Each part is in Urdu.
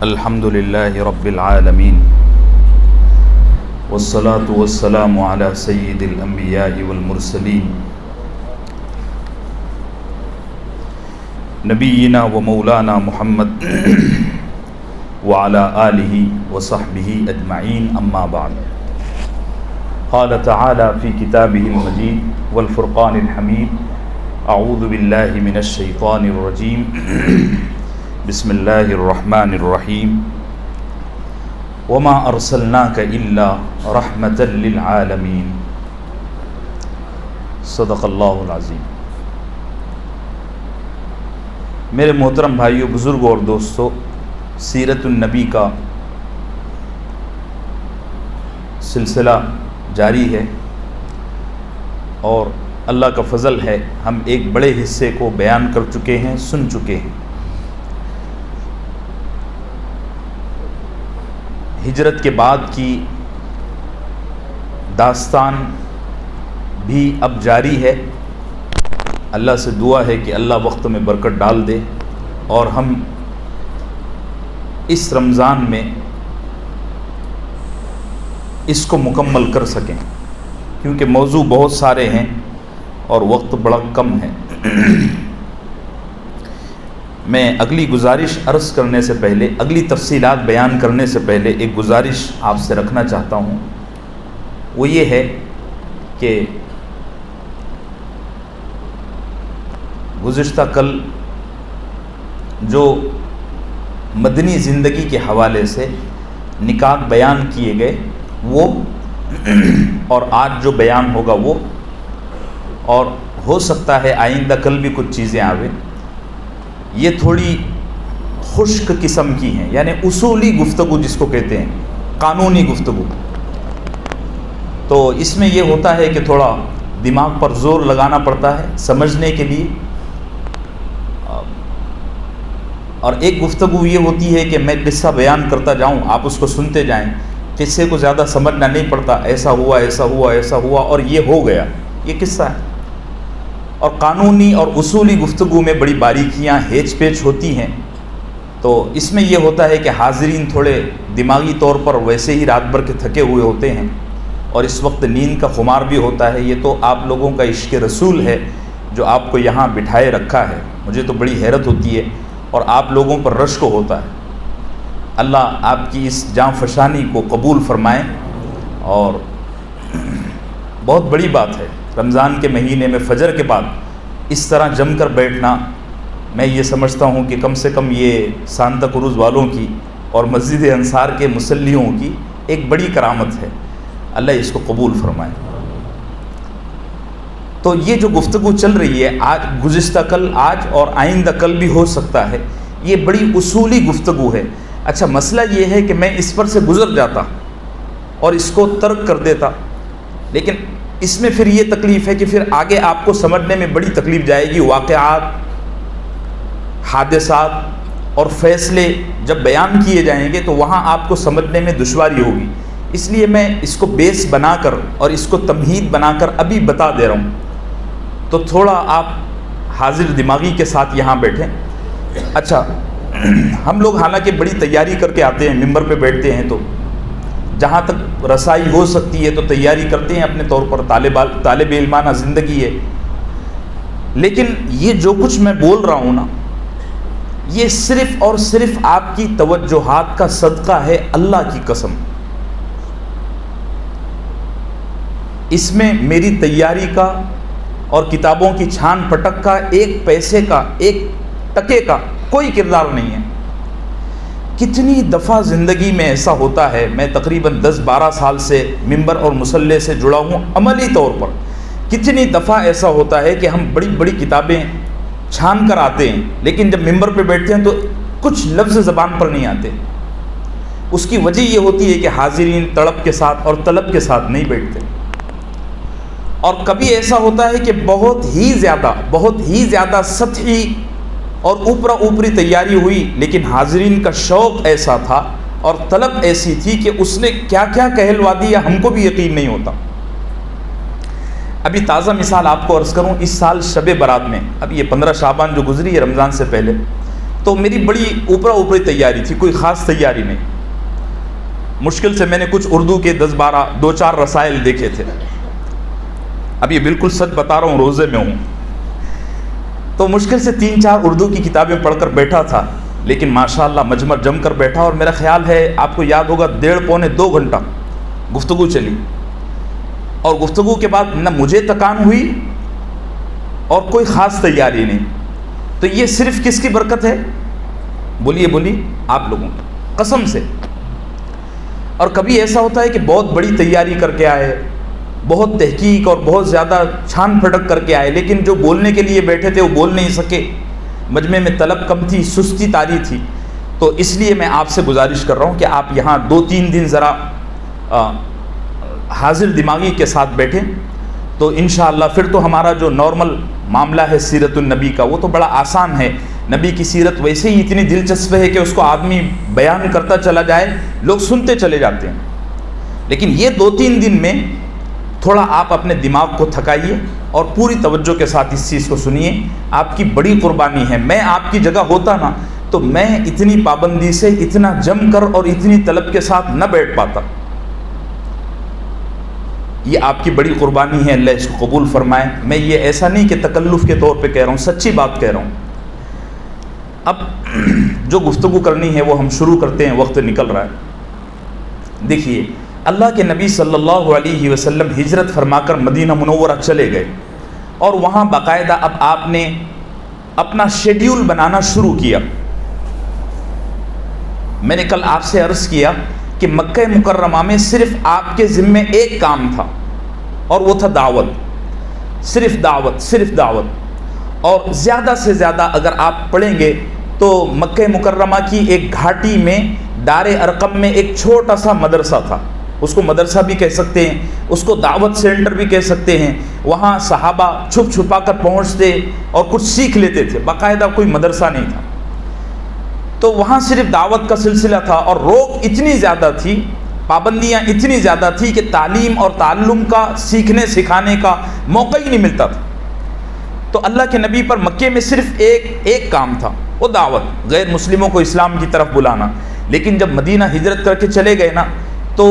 الحمد للہ رب العالمین والصلاة والسلام علی سید الانبیاء والمرسلین نبینا و مولانا محمد وعلی آلہ وصحبہ اجمعین اما بعد قال تعالی فی کتابہ المجید والفرقان الحمید اعوذ باللہ من الشیطان الرجیم بسم اللہ الرحمن الرحیم وما ارسلناک الا رحمتا للعالمین صدق اللہ العظیم۔ میرے محترم بھائیو، بزرگوں اور دوستو، سیرت النبی کا سلسلہ جاری ہے اور اللہ کا فضل ہے، ہم ایک بڑے حصے کو بیان کر چکے ہیں، سن چکے ہیں۔ ہجرت کے بعد کی داستان بھی اب جاری ہے۔ اللہ سے دعا ہے کہ اللہ وقت میں برکت ڈال دے اور ہم اس رمضان میں اس کو مکمل کر سکیں، کیونکہ موضوع بہت سارے ہیں اور وقت بڑا کم ہے۔ میں اگلی گزارش عرض کرنے سے پہلے، اگلی تفصیلات بیان کرنے سے پہلے ایک گزارش آپ سے رکھنا چاہتا ہوں، وہ یہ ہے کہ گزشتہ کل جو مدنی زندگی کے حوالے سے نکات بیان کیے گئے وہ اور آج جو بیان ہوگا وہ، اور ہو سکتا ہے آئندہ کل بھی کچھ چیزیں آویں، یہ تھوڑی خشک قسم کی ہیں، یعنی اصولی گفتگو جس کو کہتے ہیں، قانونی گفتگو۔ تو اس میں یہ ہوتا ہے کہ تھوڑا دماغ پر زور لگانا پڑتا ہے سمجھنے کے لیے، اور ایک گفتگو یہ ہوتی ہے کہ میں قصہ بیان کرتا جاؤں، آپ اس کو سنتے جائیں، قصے کو زیادہ سمجھنا نہیں پڑتا، ایسا ہوا ایسا ہوا ایسا ہوا اور یہ ہو گیا، یہ قصہ ہے۔ اور قانونی اور اصولی گفتگو میں بڑی باریکیاں ہیچ پیچ ہوتی ہیں، تو اس میں یہ ہوتا ہے کہ حاضرین تھوڑے دماغی طور پر ویسے ہی رات بھر کے تھکے ہوئے ہوتے ہیں اور اس وقت نیند کا خمار بھی ہوتا ہے۔ یہ تو آپ لوگوں کا عشق رسول ہے جو آپ کو یہاں بٹھائے رکھا ہے، مجھے تو بڑی حیرت ہوتی ہے اور آپ لوگوں پر رشک ہوتا ہے۔ اللہ آپ کی اس جاں فشانی کو قبول فرمائے، اور بہت بڑی بات ہے رمضان کے مہینے میں فجر کے بعد اس طرح جم کر بیٹھنا۔ میں یہ سمجھتا ہوں کہ کم سے کم یہ سانتا کروز والوں کی اور مسجد انصار کے مصلیوں کی ایک بڑی کرامت ہے، اللہ اس کو قبول فرمائے۔ تو یہ جو گفتگو چل رہی ہے آج، گزشتہ کل، آج اور آئندہ کل بھی ہو سکتا ہے، یہ بڑی اصولی گفتگو ہے۔ اچھا، مسئلہ یہ ہے کہ میں اس پر سے گزر جاتا اور اس کو ترک کر دیتا، لیکن اس میں پھر یہ تکلیف ہے کہ پھر آگے آپ کو سمجھنے میں بڑی تکلیف جائے گی۔ واقعات، حادثات اور فیصلے جب بیان کیے جائیں گے تو وہاں آپ کو سمجھنے میں دشواری ہوگی، اس لیے میں اس کو بیس بنا کر اور اس کو تمہید بنا کر ابھی بتا دے رہا ہوں، تو تھوڑا آپ حاضر دماغی کے ساتھ یہاں بیٹھیں۔ اچھا، ہم لوگ حالانکہ بڑی تیاری کر کے آتے ہیں، ممبر پہ بیٹھتے ہیں تو جہاں تک رسائی ہو سکتی ہے تو تیاری کرتے ہیں اپنے طور پر، طالب علمانہ زندگی ہے، لیکن یہ جو کچھ میں بول رہا ہوں نا، یہ صرف اور صرف آپ کی توجہات کا صدقہ ہے، اللہ کی قسم۔ اس میں میری تیاری کا اور کتابوں کی چھان پٹک کا، ایک پیسے کا، ایک ٹکے کا کوئی کردار نہیں ہے۔ کتنی دفعہ زندگی میں ایسا ہوتا ہے، میں تقریباً 10-12 سال سے ممبر اور مصلی سے جڑا ہوں عملی طور پر، کتنی دفعہ ایسا ہوتا ہے کہ ہم بڑی بڑی کتابیں چھان کر آتے ہیں، لیکن جب ممبر پہ بیٹھتے ہیں تو کچھ لفظ زبان پر نہیں آتے۔ اس کی وجہ یہ ہوتی ہے کہ حاضرین تڑپ کے ساتھ اور طلب کے ساتھ نہیں بیٹھتے، اور کبھی ایسا ہوتا ہے کہ بہت ہی زیادہ سطحی اور اوپری تیاری ہوئی، لیکن حاضرین کا شوق ایسا تھا اور طلب ایسی تھی کہ اس نے کیا کیا کہلوا دیا ہم کو بھی یقین نہیں ہوتا۔ ابھی تازہ مثال آپ کو عرض کروں، اس سال شب برات میں، اب یہ 15 شعبان جو گزری ہے رمضان سے پہلے، تو میری بڑی اوپرا اوپری تیاری تھی، کوئی خاص تیاری نہیں. مشکل سے میں نے کچھ اردو کے 10-12 2-4 رسائل دیکھے تھے. اب یہ بالکل سچ بتا رہا ہوں، روزے میں ہوں. تو مشکل سے 3-4 اردو کی کتابیں پڑھ کر بیٹھا تھا، لیکن ماشاءاللہ مجمع جم کر بیٹھا. اور میرا خیال ہے آپ کو یاد ہوگا 1.5-2 گھنٹہ گفتگو چلی، اور گفتگو کے بعد نہ مجھے تکان ہوئی اور کوئی خاص تیاری نہیں. تو یہ صرف کس کی برکت ہے؟ بولیے آپ لوگوں کی قسم سے. اور کبھی ایسا ہوتا ہے کہ بہت بڑی تیاری کر کے آئے، بہت تحقیق اور بہت زیادہ چھان پھٹک کر کے آئے، لیکن جو بولنے کے لیے بیٹھے تھے وہ بول نہیں سکے. مجمع میں طلب کم تھی، سستی طاری تھی. تو اس لیے میں آپ سے گزارش کر رہا ہوں کہ آپ یہاں 2-3 دن ذرا حاضر دماغی کے ساتھ بیٹھیں، تو انشاءاللہ پھر تو ہمارا جو نارمل معاملہ ہے سیرت النبی کا وہ تو بڑا آسان ہے. نبی کی سیرت ویسے ہی اتنی دلچسپ ہے کہ اس کو آدمی بیان کرتا چلا جائے، لوگ سنتے چلے جاتے ہیں. لیکن یہ 2-3 دن میں تھوڑا آپ اپنے دماغ کو تھکائیے اور پوری توجہ کے ساتھ اس چیز کو سنیے. آپ کی بڑی قربانی ہے. میں آپ کی جگہ ہوتا نا تو میں اتنی پابندی سے، اتنا جم کر اور اتنی طلب کے ساتھ نہ بیٹھ پاتا. یہ آپ کی بڑی قربانی ہے، اللہ اس کو قبول فرمائے. میں یہ ایسا نہیں کہ تکلف کے طور پہ کہہ رہا ہوں، سچی بات کہہ رہا ہوں. اب جو گفتگو کرنی ہے وہ ہم شروع کرتے ہیں، وقت نکل رہا ہے. دیکھیے، اللہ کے نبی صلی اللہ علیہ وسلم ہجرت فرما کر مدینہ منورہ چلے گئے، اور وہاں باقاعدہ اب آپ نے اپنا شیڈیول بنانا شروع کیا. میں نے کل آپ سے عرض کیا کہ مکہ مکرمہ میں صرف آپ کے ذمے ایک کام تھا، اور وہ تھا دعوت. صرف دعوت. اور زیادہ سے زیادہ اگر آپ پڑھیں گے تو مکہ مکرمہ کی ایک گھاٹی میں دار ارقم میں ایک چھوٹا سا مدرسہ تھا. اس کو مدرسہ بھی کہہ سکتے ہیں، اس کو دعوت سینٹر بھی کہہ سکتے ہیں. وہاں صحابہ چھپ چھپا کر پہنچتے اور کچھ سیکھ لیتے تھے. باقاعدہ کوئی مدرسہ نہیں تھا. تو وہاں صرف دعوت کا سلسلہ تھا، اور روک اتنی زیادہ تھی، پابندیاں اتنی زیادہ تھی کہ تعلیم اور تعلم کا، سیکھنے سکھانے کا موقع ہی نہیں ملتا تھا. تو اللہ کے نبی پر مکے میں صرف ایک کام تھا، وہ دعوت، غیر مسلموں کو اسلام کی طرف بلانا. لیکن جب مدینہ ہجرت کر کے چلے گئے نا، تو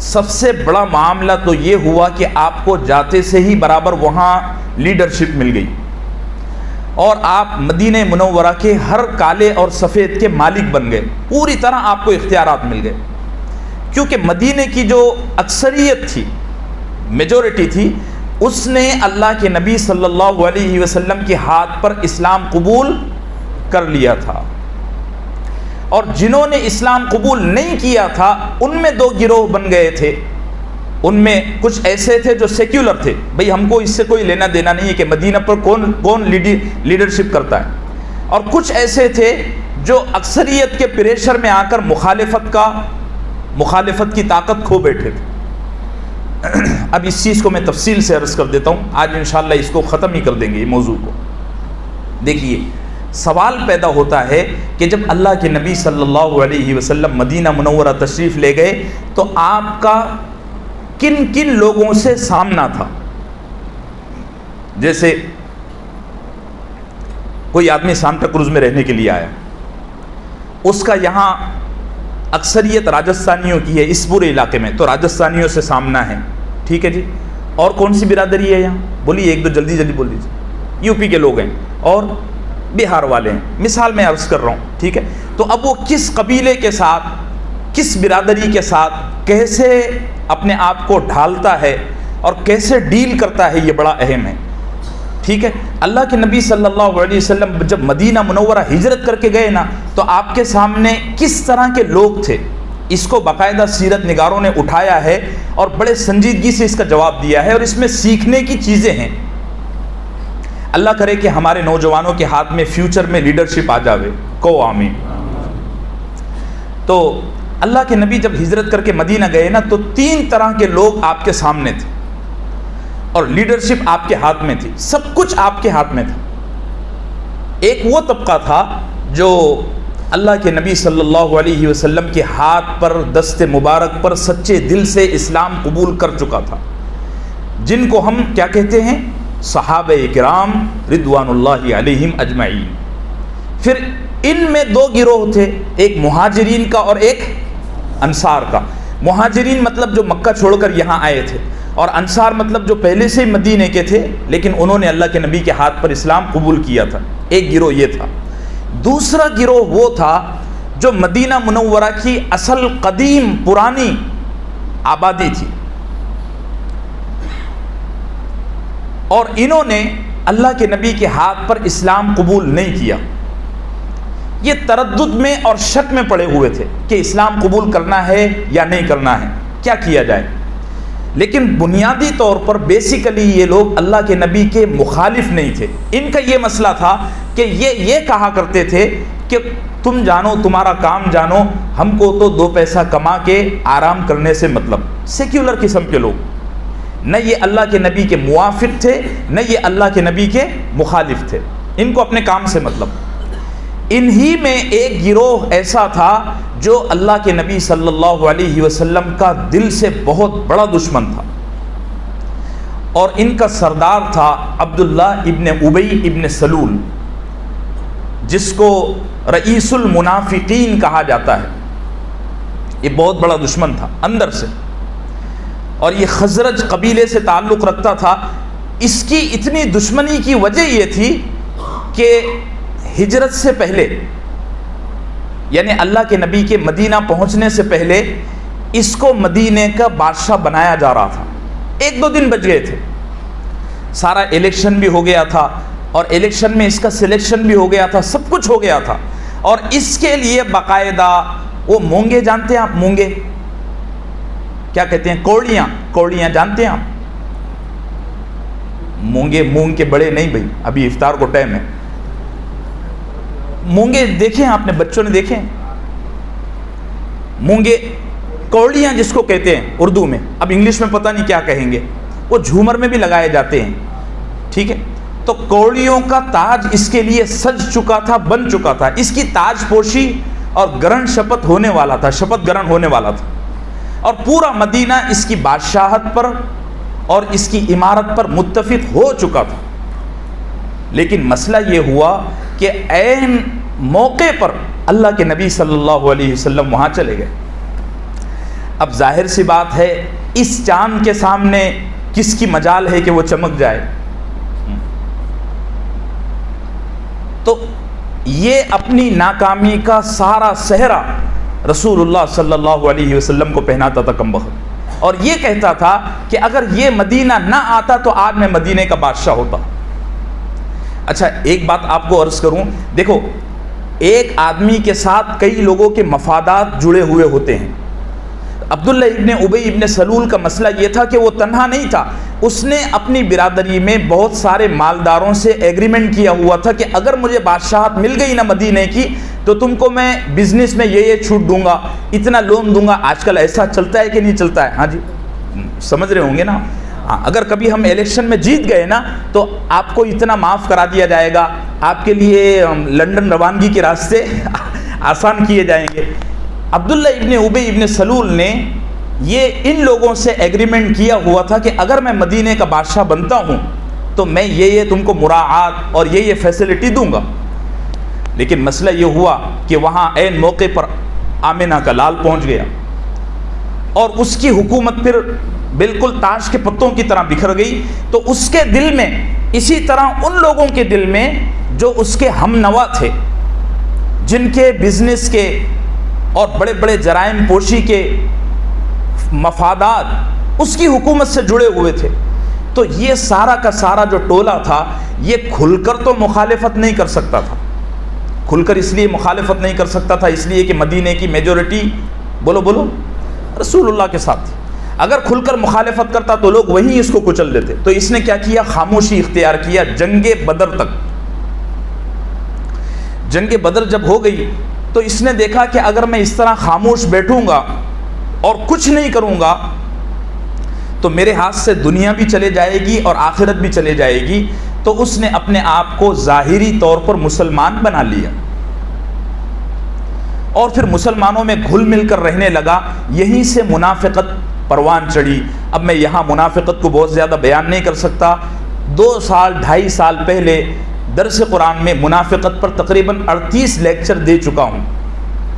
سب سے بڑا معاملہ تو یہ ہوا کہ آپ کو جاتے سے ہی برابر وہاں لیڈرشپ مل گئی، اور آپ مدینہ منورہ کے ہر کالے اور سفید کے مالک بن گئے. پوری طرح آپ کو اختیارات مل گئے، کیونکہ مدینہ کی جو اکثریت تھی، میجورٹی تھی، اس نے اللہ کے نبی صلی اللہ علیہ وسلم کے ہاتھ پر اسلام قبول کر لیا تھا. اور جنہوں نے اسلام قبول نہیں کیا تھا ان میں 2 گروہ بن گئے تھے. ان میں کچھ ایسے تھے جو سیکولر تھے، بھئی ہم کو اس سے کوئی لینا دینا نہیں ہے کہ مدینہ پر کون لیڈرشپ کرتا ہے. اور کچھ ایسے تھے جو اکثریت کے پریشر میں آ کر مخالفت کی طاقت کھو بیٹھے تھے. اب اس چیز کو میں تفصیل سے عرض کر دیتا ہوں. آج انشاءاللہ اس کو ختم ہی کر دیں گے، یہ موضوع کو. دیکھیے، سوال پیدا ہوتا ہے کہ جب اللہ کے نبی صلی اللہ علیہ وسلم مدینہ منورہ تشریف لے گئے تو آپ کا کن کن لوگوں سے سامنا تھا. جیسے کوئی آدمی سانتا کروز میں رہنے کے لیے آیا، اس کا یہاں اکثریت راجستھانیوں کی ہے اس پورے علاقے میں، تو راجستھانیوں سے سامنا ہے. ٹھیک ہے جی. اور کون سی برادری ہے یہاں؟ بولیے، 1-2 جلدی بول دیجیے. یو پی کے لوگ ہیں اور بہار والے ہیں، مثال میں عرض کر رہا ہوں. ٹھیک ہے. تو اب وہ کس قبیلے کے ساتھ، کس برادری کے ساتھ کیسے اپنے آپ کو ڈھالتا ہے اور کیسے ڈیل کرتا ہے، یہ بڑا اہم ہے. ٹھیک ہے. اللہ کے نبی صلی اللہ علیہ وسلم جب مدینہ منورہ ہجرت کر کے گئے نا، تو آپ کے سامنے کس طرح کے لوگ تھے، اس کو باقاعدہ سیرت نگاروں نے اٹھایا ہے اور بڑے سنجیدگی سے اس کا جواب دیا ہے، اور اس میں سیکھنے کی چیزیں ہیں. اللہ کرے کہ ہمارے نوجوانوں کے ہاتھ میں فیوچر میں لیڈرشپ آ جاوے، کو آمین. تو اللہ کے نبی جب ہجرت کر کے مدینہ گئے نا، تو 3 طرح کے لوگ آپ کے سامنے تھے، اور لیڈرشپ آپ کے ہاتھ میں تھی، سب کچھ آپ کے ہاتھ میں تھا. ایک وہ طبقہ تھا جو اللہ کے نبی صلی اللہ علیہ وسلم کے ہاتھ پر، دست مبارک پر سچے دل سے اسلام قبول کر چکا تھا، جن کو ہم کیا کہتے ہیں؟ صحابہ کرام رضوان اللہ علیہم اجمعین. پھر ان میں دو گروہ تھے، ایک مہاجرین کا اور ایک انصار کا۔ مہاجرین مطلب جو مکہ چھوڑ کر یہاں آئے تھے، اور انصار مطلب جو پہلے سے ہی مدینے کے تھے لیکن انہوں نے اللہ کے نبی کے ہاتھ پر اسلام قبول کیا تھا۔ ایک گروہ یہ تھا۔ دوسرا گروہ وہ تھا جو مدینہ منورہ کی اصل قدیم پرانی آبادی تھی، اور انہوں نے اللہ کے نبی کے ہاتھ پر اسلام قبول نہیں کیا۔ یہ تردد میں اور شک میں پڑے ہوئے تھے کہ اسلام قبول کرنا ہے یا نہیں کرنا ہے، کیا کیا جائے۔ لیکن بنیادی طور پر بیسیکلی یہ لوگ اللہ کے نبی کے مخالف نہیں تھے۔ ان کا یہ مسئلہ تھا کہ یہ کہا کرتے تھے کہ تم جانو، تمہارا کام جانو، ہم کو تو دو پیسہ کما کے آرام کرنے سے مطلب۔ سیکولر قسم کے لوگ، نہ یہ اللہ کے نبی کے موافق تھے نہ یہ اللہ کے نبی کے مخالف تھے، ان کو اپنے کام سے مطلب۔ انہی میں ایک گروہ ایسا تھا جو اللہ کے نبی صلی اللہ علیہ وسلم کا دل سے بہت بڑا دشمن تھا، اور ان کا سردار تھا عبداللہ ابن ابی ابن سلول، جس کو رئیس المنافقین کہا جاتا ہے۔ یہ بہت بڑا دشمن تھا اندر سے، اور یہ خزرج قبیلے سے تعلق رکھتا تھا۔ اس کی اتنی دشمنی کی وجہ یہ تھی کہ ہجرت سے پہلے، یعنی اللہ کے نبی کے مدینہ پہنچنے سے پہلے اس کو مدینے کا بادشاہ بنایا جا رہا تھا۔ ایک دو دن بچ گئے تھے، سارا الیکشن بھی ہو گیا تھا، اور الیکشن میں اس کا سلیکشن بھی ہو گیا تھا، سب کچھ ہو گیا تھا، اور اس کے لیے باقاعدہ وہ مونگے جانتے ہیں آپ؟ مونگے کیا کہتے ہیں؟ کوڑیاں جانتے ہیں آپ؟ مونگے مونگ کے بڑے نہیں بھائی، ابھی افطار کو ٹائم ہے۔ مونگے دیکھیں آپ نے، بچوں نے دیکھیں مونگے؟ کوڑیاں جس کو کہتے ہیں اردو میں، اب انگلش میں پتہ نہیں کیا کہیں گے، وہ جھومر میں بھی لگائے جاتے ہیں، ٹھیک ہے؟ تو کوڑیوں کا تاج اس کے لیے سج چکا تھا، بن چکا تھا، اس کی تاج پوشی اور گرن شپت ہونے والا تھا، شپت گرن ہونے والا تھا، اور پورا مدینہ اس کی بادشاہت پر اور اس کی عمارت پر متفق ہو چکا تھا۔ لیکن مسئلہ یہ ہوا کہ عین موقع پر اللہ کے نبی صلی اللہ علیہ وسلم وہاں چلے گئے۔ اب ظاہر سی بات ہے، اس چاند کے سامنے کس کی مجال ہے کہ وہ چمک جائے؟ تو یہ اپنی ناکامی کا سارا صحرا رسول اللہ صلی اللہ علیہ وسلم کو پہناتا تھا کم بخت، اور یہ کہتا تھا کہ اگر یہ مدینہ نہ آتا تو آج میں مدینے کا بادشاہ ہوتا۔ اچھا ایک بات آپ کو عرض کروں، دیکھو ایک آدمی کے ساتھ کئی لوگوں کے مفادات جڑے ہوئے ہوتے ہیں۔ عبداللہ ابن ابی ابن سلول کا مسئلہ یہ تھا کہ وہ تنہا نہیں تھا، اس نے اپنی برادری میں بہت سارے مالداروں سے ایگریمنٹ کیا ہوا تھا کہ اگر مجھے بادشاہت مل گئی نا مدینے کی تو تم کو میں بزنس میں یہ چھوٹ دوں گا، اتنا لون دوں گا۔ آج کل ایسا چلتا ہے کہ نہیں چلتا ہے؟ ہاں جی سمجھ رہے ہوں گے نا۔ اگر کبھی ہم الیکشن میں جیت گئے نا تو آپ کو اتنا معاف کرا دیا جائے گا، آپ کے لیے لنڈن روانگی کے راستے آسان کیے جائیں گے۔ عبداللہ ابن ابی ابن سلول نے یہ ان لوگوں سے ایگریمنٹ کیا ہوا تھا کہ اگر میں مدینے کا بادشاہ بنتا ہوں تو میں یہ تم کو مراعات اور یہ فیسلٹی دوں گا۔ لیکن مسئلہ یہ ہوا کہ وہاں عین موقع پر آمنہ کا لال پہنچ گیا، اور اس کی حکومت پھر بالکل تاش کے پتوں کی طرح بکھر گئی۔ تو اس کے دل میں، اسی طرح ان لوگوں کے دل میں جو اس کے ہم نوا تھے، جن کے بزنس کے اور بڑے بڑے جرائم پوشی کے مفادات اس کی حکومت سے جڑے ہوئے تھے، تو یہ سارا کا سارا جو ٹولہ تھا یہ کھل کر تو مخالفت نہیں کر سکتا تھا۔ کھل کر اس لیے مخالفت نہیں کر سکتا تھا اس لیے کہ مدینے کی میجورٹی بولو رسول اللہ کے ساتھ تھی۔ اگر کھل کر مخالفت کرتا تو لوگ وہیں اس کو کچل دیتے۔ تو اس نے کیا کیا؟ خاموشی اختیار کیا جنگ بدر تک۔ جنگ بدر جب ہو گئی تو اس نے دیکھا کہ اگر میں اس طرح خاموش بیٹھوں گا اور کچھ نہیں کروں گا تو میرے ہاتھ سے دنیا بھی چلے جائے گی اور آخرت بھی چلے جائے گی۔ تو اس نے اپنے آپ کو ظاہری طور پر مسلمان بنا لیا، اور پھر مسلمانوں میں گھل مل کر رہنے لگا۔ یہیں سے منافقت پروان چڑھی۔ اب میں یہاں منافقت کو بہت زیادہ بیان نہیں کر سکتا۔ 2 سال 2.5 سال پہلے درس قرآن میں منافقت پر تقریباً 38 لیکچر دے چکا ہوں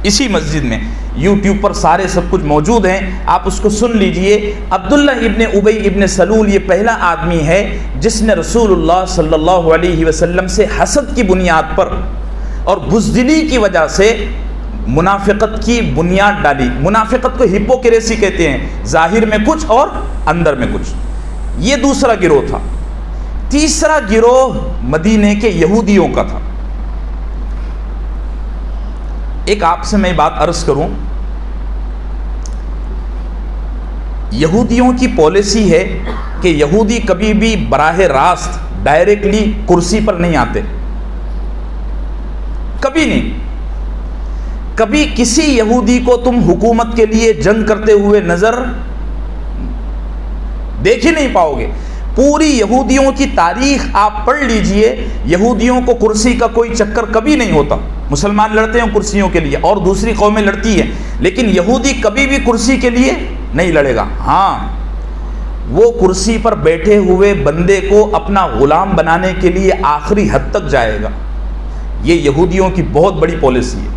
اسی مسجد میں، یوٹیوب پر سارے سب کچھ موجود ہیں، آپ اس کو سن لیجئے۔ عبداللہ ابن ابی ابن سلول یہ پہلا آدمی ہے جس نے رسول اللہ صلی اللہ علیہ وسلم سے حسد کی بنیاد پر اور بزدلی کی وجہ سے منافقت کی بنیاد ڈالی۔ منافقت کو ہپوکریسی کہتے ہیں، ظاہر میں کچھ اور اندر میں کچھ۔ یہ دوسرا گروہ تھا۔ تیسرا گروہ مدینے کے یہودیوں کا تھا۔ ایک آپ سے میں بات عرض کروں، یہودیوں کی پالیسی ہے کہ یہودی کبھی بھی براہ راست ڈائریکٹلی کرسی پر نہیں آتے، کبھی نہیں۔ کبھی کسی یہودی کو تم حکومت کے لیے جنگ کرتے ہوئے نظر دیکھ ہی نہیں پاؤ گے۔ پوری یہودیوں کی تاریخ آپ پڑھ لیجئے، یہودیوں کو کرسی کا کوئی چکر کبھی نہیں ہوتا۔ مسلمان لڑتے ہیں کرسیوں کے لیے اور دوسری قومیں لڑتی ہیں، لیکن یہودی کبھی بھی کرسی کے لیے نہیں لڑے گا۔ ہاں، وہ کرسی پر بیٹھے ہوئے بندے کو اپنا غلام بنانے کے لیے آخری حد تک جائے گا۔ یہ یہودیوں کی بہت بڑی پالیسی ہے۔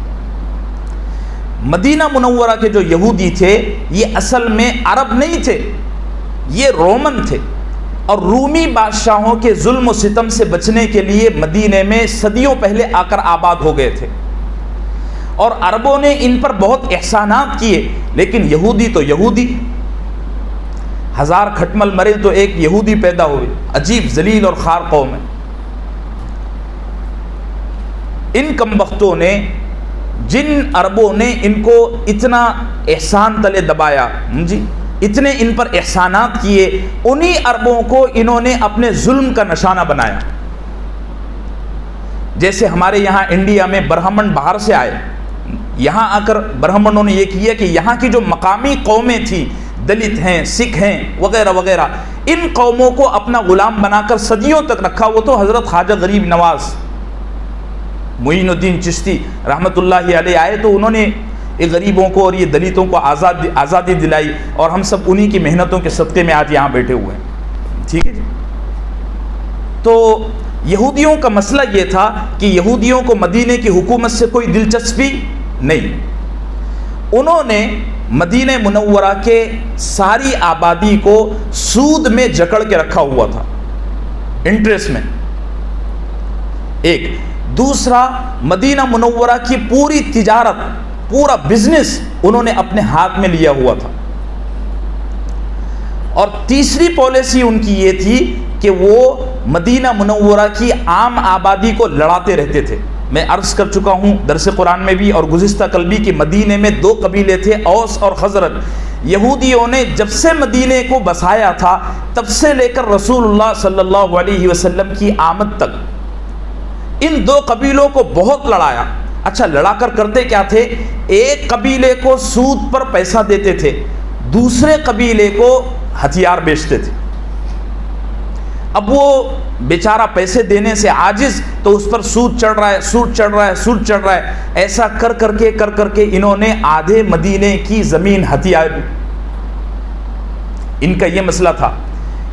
مدینہ منورہ کے جو یہودی تھے یہ اصل میں عرب نہیں تھے، یہ رومن تھے، اور رومی بادشاہوں کے ظلم و ستم سے بچنے کے لیے مدینے میں صدیوں پہلے آ کر آباد ہو گئے تھے، اور عربوں نے ان پر بہت احسانات کیے، لیکن یہودی تو یہودی، 1000 کھٹمل مرے تو ایک یہودی پیدا ہوئے۔ عجیب ذلیل اور خوار قوم ہے۔ ان کمبختوں نے، جن عربوں نے ان کو اتنا احسان تلے دبایا، اتنے ان پر احسانات کیے، انہی عربوں کو انہوں نے اپنے ظلم کا نشانہ بنایا۔ جیسے ہمارے یہاں انڈیا میں برہمن باہر سے آئے، یہاں آ کر برہمنوں نے یہ کیا کہ یہاں کی جو مقامی قومیں تھیں، دلت ہیں، سکھ ہیں وغیرہ وغیرہ، ان قوموں کو اپنا غلام بنا کر صدیوں تک رکھا۔ وہ تو حضرت خواجہ غریب نواز معین الدین چشتی رحمۃ اللہ علیہ آئے تو انہوں نے یہ غریبوں کو اور یہ دلتوں کو آزادی دلائی، اور ہم سب انہی کی محنتوں کے صدقے میں آج یہاں بیٹھے ہوئے ہیں۔ ٹھیک ہے جی۔ تو یہودیوں کا مسئلہ یہ تھا کہ یہودیوں کو مدینے کی حکومت سے کوئی دلچسپی نہیں۔ انہوں نے مدینہ منورہ کے ساری آبادی کو سود میں جکڑ کے رکھا ہوا تھا، انٹرسٹ میں۔ ایک دوسرا، مدینہ منورہ کی پوری تجارت، پورا بزنس انہوں نے اپنے ہاتھ میں لیا ہوا تھا۔ اور تیسری پالیسی ان کی یہ تھی کہ وہ مدینہ منورہ کی عام آبادی کو لڑاتے رہتے تھے۔ میں عرض کر چکا ہوں درس قرآن میں بھی اور گزشتہ کل بھی کہ مدینے میں 2 قبیلے تھے، اوس اور خزرج۔ یہودیوں نے جب سے مدینے کو بسایا تھا تب سے لے کر رسول اللہ صلی اللہ علیہ وسلم کی آمد تک ان 2 قبیلوں کو بہت لڑایا۔ اچھا، لڑا کر کرتے کیا تھے؟ ایک قبیلے کو سود پر پیسہ دیتے تھے، دوسرے قبیلے کو ہتھیار بیچتے تھے۔ اب وہ بیچارہ پیسے دینے سے عاجز، تو اس پر سود چڑھ رہا ہے، سود چڑھ رہا ہے، سود چڑھ رہا ہے۔ ایسا کر کر کے انہوں نے آدھے مدینے کی زمین ہتھیار لی۔ ان کا یہ مسئلہ تھا۔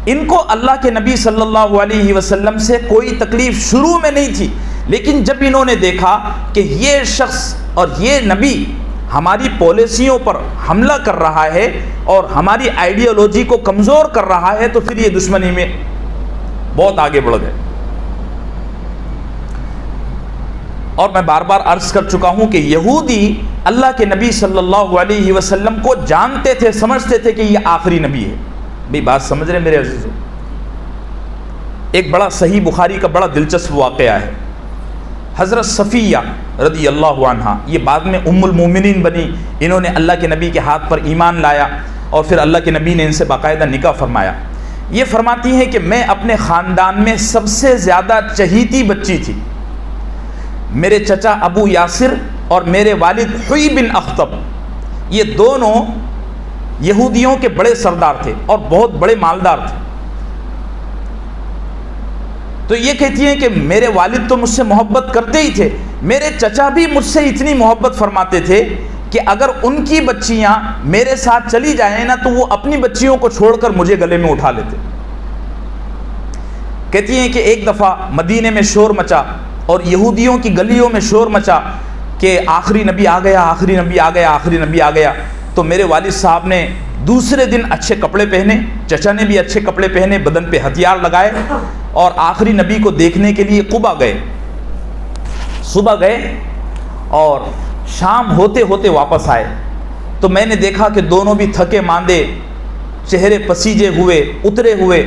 ان کو اللہ کے نبی صلی اللہ علیہ وسلم سے کوئی تکلیف شروع میں نہیں تھی، لیکن جب انہوں نے دیکھا کہ یہ شخص اور یہ نبی ہماری پالیسیوں پر حملہ کر رہا ہے اور ہماری آئیڈیالوجی کو کمزور کر رہا ہے، تو پھر یہ دشمنی میں بہت آگے بڑھ گئے۔ اور میں بار بار عرض کر چکا ہوں کہ یہودی اللہ کے نبی صلی اللہ علیہ وسلم کو جانتے تھے، سمجھتے تھے کہ یہ آخری نبی ہے۔ بھی بات سمجھ رہے میرے عزیزو؟ ایک بڑا صحیح بخاری کا بڑا دلچسپ واقعہ ہے۔ حضرت صفیہ رضی اللہ عنہا، یہ بعد میں ام المومنین بنی، انہوں نے اللہ کے نبی کے ہاتھ پر ایمان لایا اور پھر اللہ کے نبی نے ان سے باقاعدہ نکاح فرمایا۔ یہ فرماتی ہیں کہ میں اپنے خاندان میں سب سے زیادہ چہیتی بچی تھی۔ میرے چچا ابو یاسر اور میرے والد حوی بن اخطب، یہ دونوں یہودیوں کے بڑے سردار تھے اور بہت بڑے مالدار تھے۔ تو یہ کہتی ہیں کہ میرے والد تو مجھ سے محبت کرتے ہی تھے، میرے چچا بھی مجھ سے اتنی محبت فرماتے تھے کہ اگر ان کی بچیاں میرے ساتھ چلی جائیں نا تو وہ اپنی بچیوں کو چھوڑ کر مجھے گلے میں اٹھا لیتے۔ کہتی ہیں کہ ایک دفعہ مدینے میں شور مچا اور یہودیوں کی گلیوں میں شور مچا کہ آخری نبی آ گیا، آخری نبی آ گیا، آخری نبی آ گیا۔ تو میرے والد صاحب نے دوسرے دن اچھے کپڑے پہنے، چچا نے بھی اچھے کپڑے پہنے، بدن پہ ہتھیار لگائے اور آخری نبی کو دیکھنے کے لیے قبا گئے۔ صبح گئے اور شام ہوتے ہوتے واپس آئے تو میں نے دیکھا کہ دونوں بھی تھکے ماندے، چہرے پسیجے ہوئے، اترے ہوئے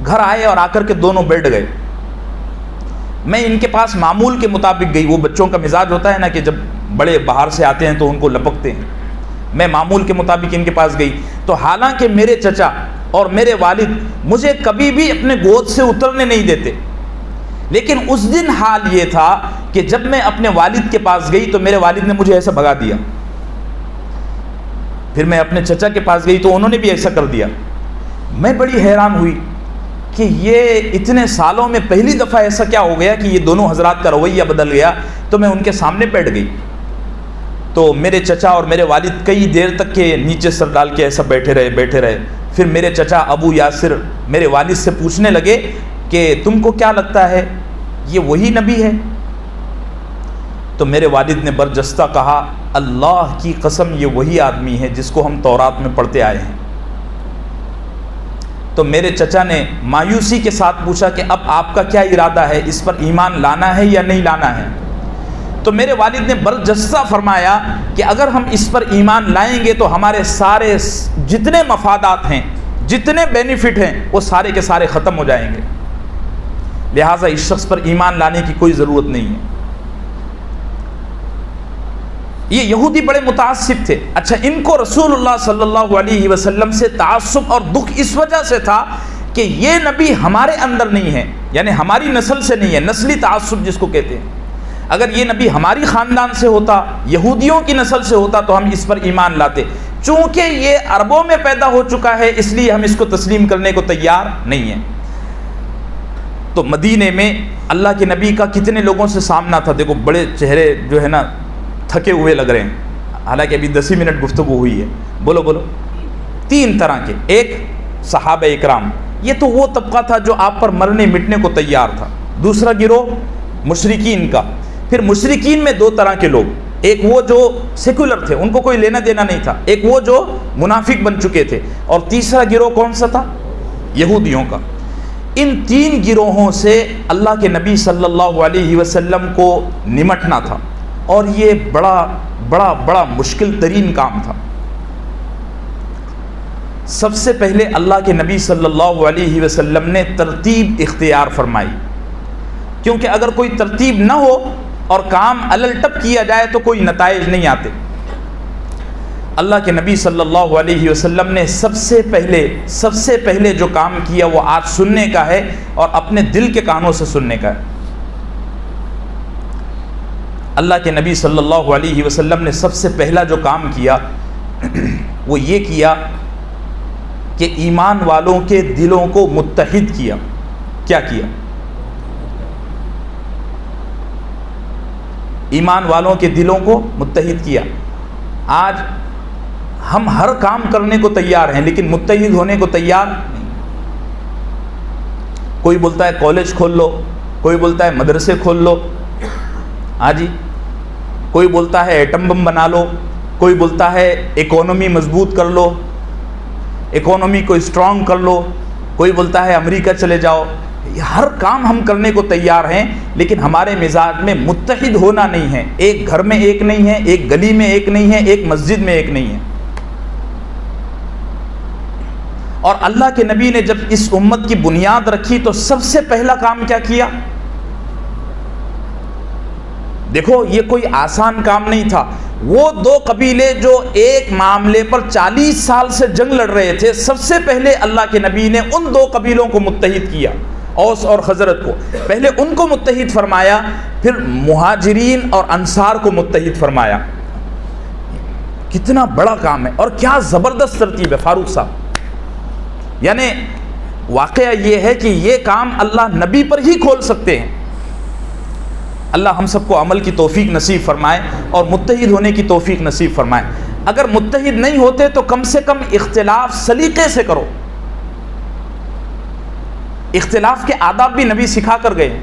گھر آئے اور آ کر کے دونوں بیٹھ گئے۔ میں ان کے پاس معمول کے مطابق گئی، وہ بچوں کا مزاج ہوتا ہے نا کہ جب بڑے باہر سے آتے ہیں تو ان کو لپکتے ہیں، میں معمول کے مطابق ان کے پاس گئی تو حالانکہ میرے چچا اور میرے والد مجھے کبھی بھی اپنے گود سے اترنے نہیں دیتے، لیکن اس دن حال یہ تھا کہ جب میں اپنے والد کے پاس گئی تو میرے والد نے مجھے ایسا بھگا دیا۔ پھر میں اپنے چچا کے پاس گئی تو انہوں نے بھی ایسا کر دیا۔ میں بڑی حیران ہوئی کہ یہ اتنے سالوں میں پہلی دفعہ ایسا کیا ہو گیا کہ یہ دونوں حضرات کا رویہ بدل گیا۔ تو میں ان کے سامنے بیٹھ گئی تو میرے چچا اور میرے والد کئی دیر تک کے نیچے سر ڈال کے ایسا بیٹھے رہے۔ پھر میرے چچا ابو یاسر میرے والد سے پوچھنے لگے کہ تم کو کیا لگتا ہے یہ وہی نبی ہے؟ تو میرے والد نے برجستہ کہا اللہ کی قسم یہ وہی آدمی ہے جس کو ہم تورات میں پڑھتے آئے ہیں۔ تو میرے چچا نے مایوسی کے ساتھ پوچھا کہ اب آپ کا کیا ارادہ ہے، اس پر ایمان لانا ہے یا نہیں لانا ہے؟ تو میرے والد نے برجستہ فرمایا کہ اگر ہم اس پر ایمان لائیں گے تو ہمارے سارے جتنے مفادات ہیں، جتنے بینیفٹ ہیں، وہ سارے کے سارے ختم ہو جائیں گے، لہٰذا اس شخص پر ایمان لانے کی کوئی ضرورت نہیں ہے۔ یہ یہودی بڑے متعصب تھے۔ اچھا، ان کو رسول اللہ صلی اللہ علیہ وسلم سے تعصب اور دکھ اس وجہ سے تھا کہ یہ نبی ہمارے اندر نہیں ہے، یعنی ہماری نسل سے نہیں ہے، نسلی تعصب جس کو کہتے ہیں۔ اگر یہ نبی ہماری خاندان سے ہوتا، یہودیوں کی نسل سے ہوتا تو ہم اس پر ایمان لاتے، چونکہ یہ عربوں میں پیدا ہو چکا ہے اس لیے ہم اس کو تسلیم کرنے کو تیار نہیں ہیں۔ تو مدینے میں اللہ کے نبی کا کتنے لوگوں سے سامنا تھا، دیکھو بڑے چہرے جو ہے نا تھکے ہوئے لگ رہے ہیں، حالانکہ ابھی 10 منٹ گفتگو ہوئی ہے۔ بولو 3 طرح کے، ایک صحابہ اکرام، یہ تو وہ طبقہ تھا جو آپ پر مرنے مٹنے کو تیار تھا۔ دوسرا گروہ مشرکین کا، پھر مشرکین میں 2 طرح کے لوگ، ایک وہ جو سیکولر تھے ان کو کوئی لینا دینا نہیں تھا، ایک وہ جو منافق بن چکے تھے، اور تیسرا گروہ کون سا تھا؟ یہودیوں کا۔ ان 3 گروہوں سے اللہ کے نبی صلی اللہ علیہ وسلم کو نمٹنا تھا، اور یہ بڑا مشکل ترین کام تھا۔ سب سے پہلے اللہ کے نبی صلی اللہ علیہ وسلم نے ترتیب اختیار فرمائی، کیونکہ اگر کوئی ترتیب نہ ہو اور کام الٹپ کیا جائے تو کوئی نتائج نہیں آتے۔ اللہ کے نبی صلی اللہ علیہ وسلم نے سب سے پہلے جو کام کیا وہ آج سننے کا ہے اور اپنے دل کے کانوں سے سننے کا ہے۔ اللہ کے نبی صلی اللہ علیہ وسلم نے سب سے پہلا جو کام کیا وہ یہ کیا کہ ایمان والوں کے دلوں کو متحد کیا۔ کیا کیا؟ ایمان والوں کے دلوں کو متحد کیا۔ آج ہم ہر کام کرنے کو تیار ہیں لیکن متحد ہونے کو تیار نہیں۔ کوئی بولتا ہے کالج کھول لو، کوئی بولتا ہے مدرسے کھول لو، ہاں جی، کوئی بولتا ہے ایٹم بم بنا لو، کوئی بولتا ہے اکانومی مضبوط کر لو، اکانومی کو اسٹرانگ کر لو، کوئی بولتا ہے امریکہ چلے جاؤ۔ ہر کام ہم کرنے کو تیار ہیں لیکن ہمارے مزاج میں متحد ہونا نہیں ہے، ایک گھر میں ایک نہیں ہے، ایک گلی میں ایک نہیں ہے، ایک مسجد میں ایک نہیں ہے۔ اور اللہ کے نبی نے جب اس امت کی بنیاد رکھی تو سب سے پہلا کام کیا کیا؟ دیکھو یہ کوئی آسان کام نہیں تھا۔ وہ 2 قبیلے جو ایک معاملے پر 40 سال سے جنگ لڑ رہے تھے، سب سے پہلے اللہ کے نبی نے ان 2 قبیلوں کو متحد کیا، اوس اور خزرج کو۔ پہلے ان کو متحد فرمایا، پھر مہاجرین اور انصار کو متحد فرمایا۔ کتنا بڑا کام ہے اور کیا زبردست ترتیب ہے فاروق صاحب۔ یعنی واقعہ یہ ہے کہ یہ کام اللہ نبی پر ہی کھول سکتے ہیں۔ اللہ ہم سب کو عمل کی توفیق نصیب فرمائے اور متحد ہونے کی توفیق نصیب فرمائے۔ اگر متحد نہیں ہوتے تو کم سے کم اختلاف سلیقے سے کرو۔ اختلاف کے آداب بھی نبی سکھا کر گئے ہیں۔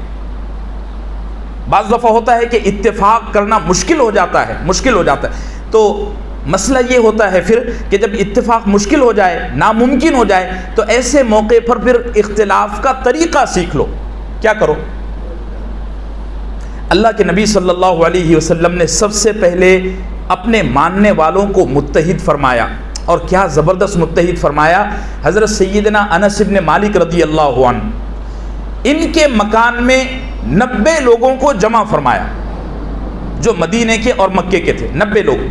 بعض دفعہ ہوتا ہے کہ اتفاق کرنا مشکل ہو جاتا ہے، تو مسئلہ یہ ہوتا ہے پھر کہ جب اتفاق مشکل ہو جائے، ناممکن ہو جائے، تو ایسے موقع پر پھر اختلاف کا طریقہ سیکھ لو۔ کیا کرو؟ اللہ کے نبی صلی اللہ علیہ وسلم نے سب سے پہلے اپنے ماننے والوں کو متحد فرمایا، اور کیا زبردست متحد فرمایا۔ حضرت سیدنا انس بن مالک رضی اللہ عنہ، ان کے مکان میں 90 لوگوں کو جمع فرمایا، جو مدینے کے اور مکے کے تھے، 90 لوگ۔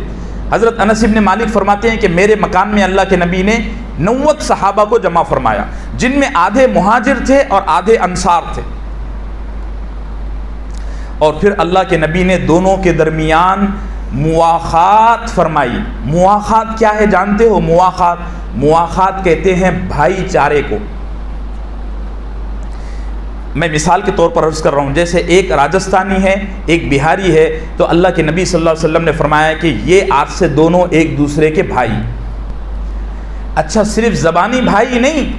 حضرت انس بن مالک فرماتے ہیں کہ میرے مکان میں اللہ کے نبی نے 90 صحابہ کو جمع فرمایا، جن میں آدھے مہاجر تھے اور آدھے انصار تھے، اور پھر اللہ کے نبی نے دونوں کے درمیان مواخات فرمائی۔ مواخات کیا ہے جانتے ہو؟ مواخات کہتے ہیں بھائی چارے کو۔ میں مثال کے طور پر عرض کر رہا ہوں، جیسے ایک راجستھانی ہے، ایک بہاری ہے، تو اللہ کے نبی صلی اللہ علیہ وسلم نے فرمایا کہ یہ آج سے دونوں ایک دوسرے کے بھائی۔ اچھا، صرف زبانی بھائی نہیں،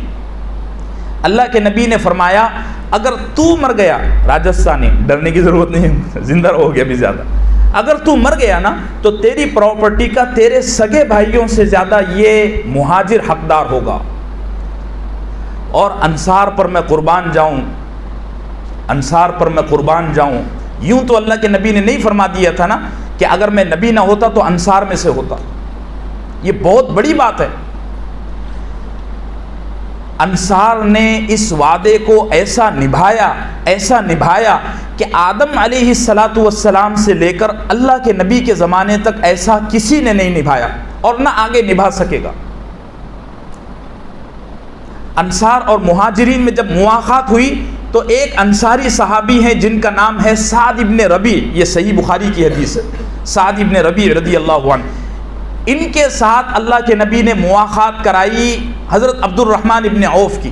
اللہ کے نبی نے فرمایا اگر تو مر گیا، راجستھانی، ڈرنے کی ضرورت نہیں، زندہ ہو گیا بھی زیادہ، اگر تو مر گیا نا تو تیری پراپرٹی کا تیرے سگے بھائیوں سے زیادہ یہ مہاجر حقدار ہوگا، اور انصار پر میں قربان جاؤں، انصار پر میں قربان جاؤں۔ یوں تو اللہ کے نبی نے نہیں فرما دیا تھا نا کہ اگر میں نبی نہ ہوتا تو انصار میں سے ہوتا، یہ بہت بڑی بات ہے۔ انصار نے اس وعدے کو ایسا نبھایا کہ آدم علیہ السلام سے لے کر اللہ کے نبی کے زمانے تک ایسا کسی نے نہیں نبھایا، اور نہ آگے نبھا سکے گا۔ انصار اور مہاجرین میں جب مواخات ہوئی تو ایک انصاری صحابی ہیں جن کا نام ہے سعد ابن ربیع، یہ صحیح بخاری کی حدیث ہے، سعد ابن ربیع رضی اللہ عنہ، ان کے ساتھ اللہ کے نبی نے مواخات کرائی حضرت عبد الرحمن ابن عوف کی،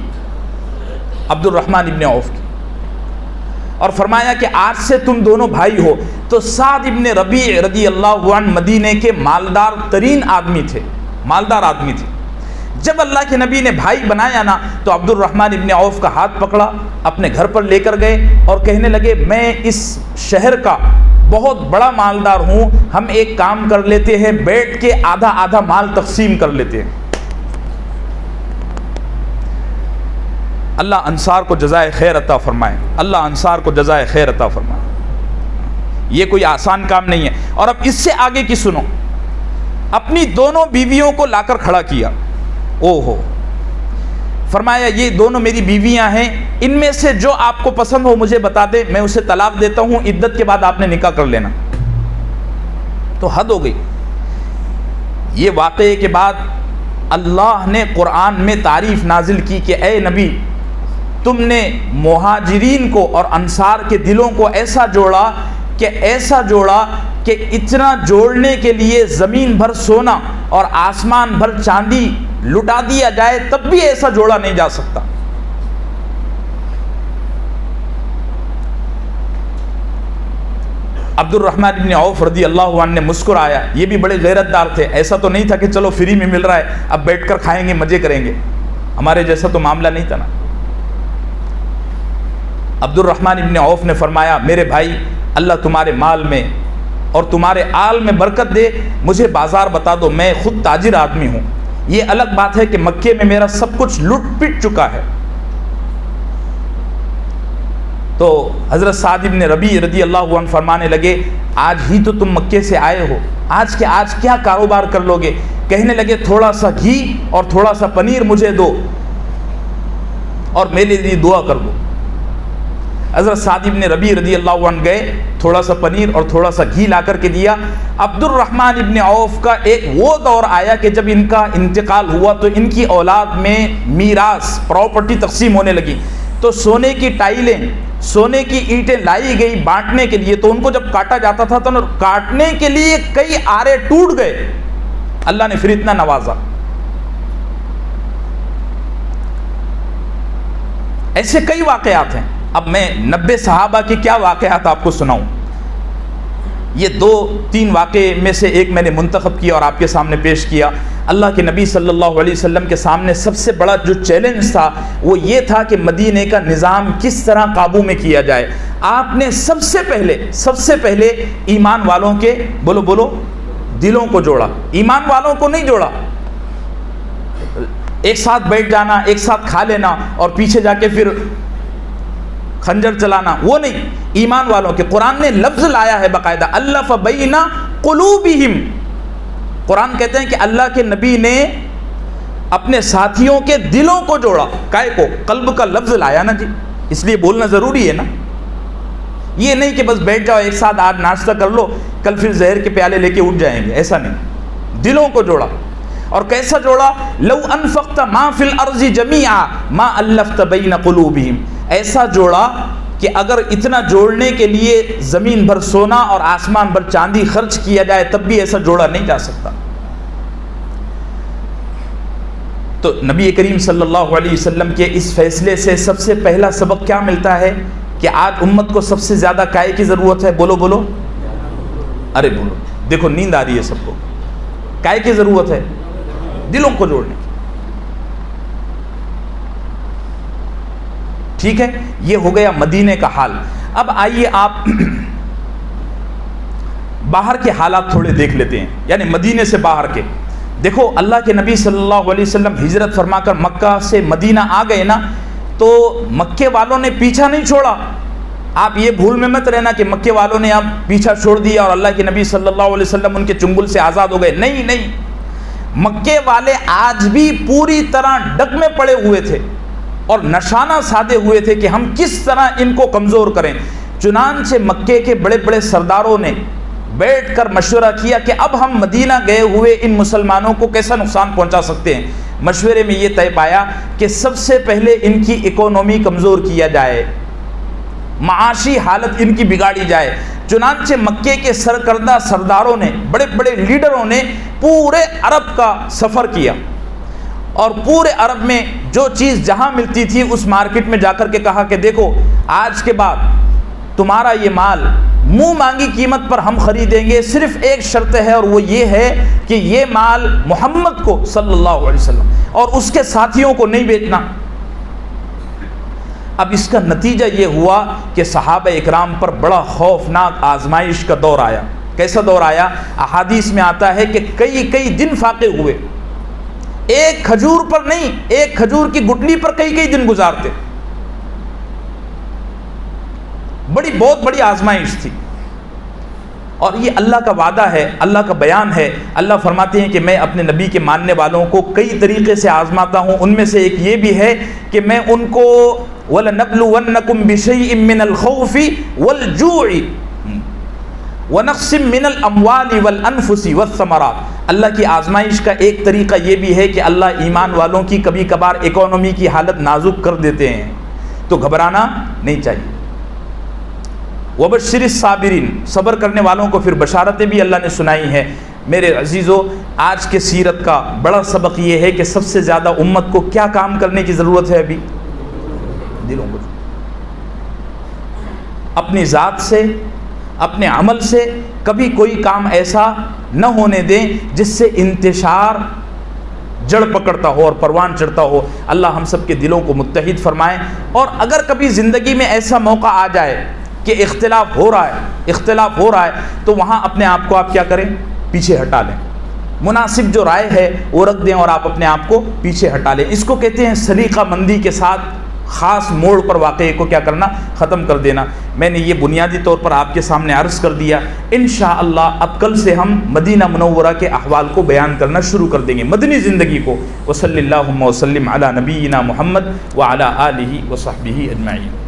اور فرمایا کہ آج سے تم دونوں بھائی ہو۔ تو سعد ابن ربیع رضی اللہ عنہ مدینے کے مالدار ترین آدمی تھے، جب اللہ کے نبی نے بھائی بنایا نا تو عبد الرحمن ابن عوف کا ہاتھ پکڑا، اپنے گھر پر لے کر گئے اور کہنے لگے میں اس شہر کا بہت بڑا مالدار ہوں، ہم ایک کام کر لیتے ہیں، بیٹھ کے آدھا آدھا مال تقسیم کر لیتے ہیں۔ اللہ انصار کو جزائے خیر عطا فرمائے، یہ کوئی آسان کام نہیں ہے۔ اور اب اس سے آگے کی سنو، اپنی دونوں بیویوں کو لا کر کھڑا کیا، فرمایا یہ دونوں میری بیویاں ہیں، ان میں سے جو آپ کو پسند ہو مجھے بتا دے، میں اسے طلاق دیتا ہوں، عدت کے بعد آپ نے نکاح کر لینا۔ تو حد ہو گئی۔ یہ واقعے کے بعد اللہ نے قرآن میں تعریف نازل کی کہ اے نبی، تم نے مہاجرین کو اور انصار کے دلوں کو ایسا جوڑا کہ اتنا جوڑنے کے لیے زمین بھر سونا اور آسمان بھر چاندی لٹا دیا جائے تب بھی ایسا جوڑا نہیں جا سکتا۔ عبد الرحمن بن عوف رضی اللہ عنہ نے مسکرایا، یہ بھی بڑے غیرت دار تھے، ایسا تو نہیں تھا کہ چلو فری میں مل رہا ہے اب بیٹھ کر کھائیں گے مزے کریں گے، ہمارے جیسا تو معاملہ نہیں تھا نا۔ عبد الرحمن بن عوف نے فرمایا میرے بھائی، اللہ تمہارے مال میں اور تمہارے آل میں برکت دے، مجھے بازار بتا دو، میں خود تاجر آدمی ہوں، یہ الگ بات ہے کہ مکے میں میرا سب کچھ لٹ پٹ چکا ہے۔ تو حضرت سعد بن ربیع رضی اللہ عنہ فرمانے لگے آج ہی تو تم مکے سے آئے ہو، آج کیا کاروبار کر لو گے؟ کہنے لگے تھوڑا سا گھی اور تھوڑا سا پنیر مجھے دو اور میرے لیے دعا کر دو۔ حضرت سعد بن ربیع رضی اللہ عنہ گئے، تھوڑا سا پنیر اور تھوڑا سا گھی لا کر کے دیا۔ عبد الرحمن ابن عوف کا ایک وہ دور آیا کہ جب ان کا انتقال ہوا تو ان کی اولاد میں میراث پراپرٹی تقسیم ہونے لگی، تو سونے کی ٹائلیں، سونے کی اینٹیں لائی گئی بانٹنے کے لیے، تو ان کو جب کاٹا جاتا تھا تو کاٹنے کے لیے کئی آرے ٹوٹ گئے، اللہ نے پھر اتنا نوازا۔ ایسے کئی واقعات ہیں۔ اب میں 90 صحابہ کی کیا واقعات آپ کو سناؤں، یہ 2-3 واقعے میں سے ایک میں نے منتخب کیا اور آپ کے سامنے پیش کیا۔ اللہ کے نبی صلی اللہ علیہ وسلم کے سامنے سب سے بڑا جو چیلنج تھا وہ یہ تھا کہ مدینے کا نظام کس طرح قابو میں کیا جائے۔ آپ نے سب سے پہلے ایمان والوں کے بولو دلوں کو جوڑا، ایمان والوں کو نہیں جوڑا۔ ایک ساتھ بیٹھ جانا، ایک ساتھ کھا لینا اور پیچھے جا کے پھر خنجر چلانا، وہ نہیں، ایمان والوں کے۔ قرآن نے لفظ لایا ہے باقاعدہ، الف بین قلوبہم۔ قرآن کہتے ہیں کہ اللہ کے نبی نے اپنے ساتھیوں کے دلوں کو جوڑا، کائے کو؟ قلب کا لفظ لایا نا جی، اس لیے بولنا ضروری ہے نا۔ یہ نہیں کہ بس بیٹھ جاؤ ایک ساتھ، آج ناشتہ کر لو، کل پھر زہر کے پیالے لے کے اٹھ جائیں گے، ایسا نہیں، دلوں کو جوڑا۔ اور کیسا جوڑا؟ لو انفقت ما فی الارض جمیعا ما الفت بین قلوبہم۔ ایسا جوڑا کہ اگر اتنا جوڑنے کے لیے زمین بھر سونا اور آسمان بھر چاندی خرچ کیا جائے تب بھی ایسا جوڑا نہیں جا سکتا۔ تو نبی کریم صلی اللہ علیہ وسلم کے اس فیصلے سے سب سے پہلا سبق کیا ملتا ہے کہ آج امت کو سب سے زیادہ کائے کی ضرورت ہے؟ بولو، ارے بولو، دیکھو نیند آ رہی ہے سب کو، کائے کی ضرورت ہے؟ دلوں کو جوڑنے کی۔ ٹھیک ہے، یہ ہو گیا مدینے کا حال۔ اب آئیے آپ باہر کے حالات تھوڑے دیکھ لیتے ہیں، یعنی مدینے سے باہر کے۔ دیکھو اللہ کے نبی صلی اللہ علیہ وسلم ہجرت فرما کر مکہ سے مدینہ آ گئے نا، تو مکے والوں نے پیچھا نہیں چھوڑا۔ آپ یہ بھول میں مت رہنا کہ مکے والوں نے اب پیچھا چھوڑ دیا اور اللہ کے نبی صلی اللہ علیہ وسلم ان کے چنگل سے آزاد ہو گئے، نہیں، مکے والے آج بھی پوری طرح ڈگ میں پڑے ہوئے تھے اور نشانہ سادے ہوئے تھے کہ ہم کس طرح ان کو کمزور کریں۔ چنانچہ مکے کے بڑے بڑے سرداروں نے بیٹھ کر مشورہ کیا کہ اب ہم مدینہ گئے ہوئے ان مسلمانوں کو کیسا نقصان پہنچا سکتے ہیں۔ مشورے میں یہ طے پایا کہ سب سے پہلے ان کی اکانومی کمزور کیا جائے، معاشی حالت ان کی بگاڑی جائے۔ چنانچہ مکے کے سرکردہ سرداروں نے، بڑے بڑے لیڈروں نے پورے عرب کا سفر کیا اور پورے عرب میں جو چیز جہاں ملتی تھی اس مارکیٹ میں جا کر کے کہا کہ دیکھو آج کے بعد تمہارا یہ مال منہ مانگی قیمت پر ہم خریدیں گے، صرف ایک شرط ہے اور وہ یہ ہے کہ یہ مال محمد کو صلی اللہ علیہ وسلم اور اس کے ساتھیوں کو نہیں بیچنا۔ اب اس کا نتیجہ یہ ہوا کہ صحابہ اکرام پر بڑا خوفناک آزمائش کا دور آیا۔ کیسا دور آیا؟ احادیث میں آتا ہے کہ کئی دن فاقے ہوئے، ایک کھجور پر نہیں، ایک کھجور کی گٹلی پر کئی دن گزارتے۔ بہت بڑی آزمائش تھی، اور یہ اللہ کا وعدہ ہے، اللہ کا بیان ہے۔ اللہ فرماتے ہیں کہ میں اپنے نبی کے ماننے والوں کو کئی طریقے سے آزماتا ہوں، ان میں سے ایک یہ بھی ہے کہ میں ان کو وَلَنَبْلُوَنَّكُمْ بِشَيْءٍ مِّنَ الْخَوْفِ وَالْجُوعِ وَنَقْصٍ مِّنَ الْأَمْوَالِ وَالْأَنفُسِ وَالثَّمَرَاتِ۔ اللہ کی آزمائش کا ایک طریقہ یہ بھی ہے کہ اللہ ایمان والوں کی کبھی کبھار اکانومی کی حالت نازک کر دیتے ہیں، تو گھبرانا نہیں چاہیے۔ وَبَشِّرِ الصَّابِرِينَ، صبر کرنے والوں کو پھر بشارتیں بھی اللہ نے سنائی ہیں۔ میرے عزیزو، آج کے سیرت کا بڑا سبق یہ ہے کہ سب سے زیادہ امت کو کیا کام کرنے کی ضرورت ہے؟ ابھی دلوں کو، اپنی ذات سے، اپنے عمل سے کبھی کوئی کام ایسا نہ ہونے دیں جس سے انتشار جڑ پکڑتا ہو اور پروان چڑھتا ہو۔ اللہ ہم سب کے دلوں کو متحد فرمائے۔ اور اگر کبھی زندگی میں ایسا موقع آ جائے کہ اختلاف ہو رہا ہے تو وہاں اپنے آپ کو آپ کیا کریں؟ پیچھے ہٹا لیں، مناسب جو رائے ہے وہ رکھ دیں اور آپ اپنے آپ کو پیچھے ہٹا لیں۔ اس کو کہتے ہیں سلیقہ مندی کے ساتھ خاص موڑ پر واقعے کو کیا کرنا؟ ختم کر دینا۔ میں نے یہ بنیادی طور پر آپ کے سامنے عرض کر دیا۔ انشاءاللہ اب کل سے ہم مدینہ منورہ کے احوال کو بیان کرنا شروع کر دیں گے، مدنی زندگی کو۔ وصلی اللہم وسلم علی نبینا محمد وعلی آلہ وصحبہ اجمعین۔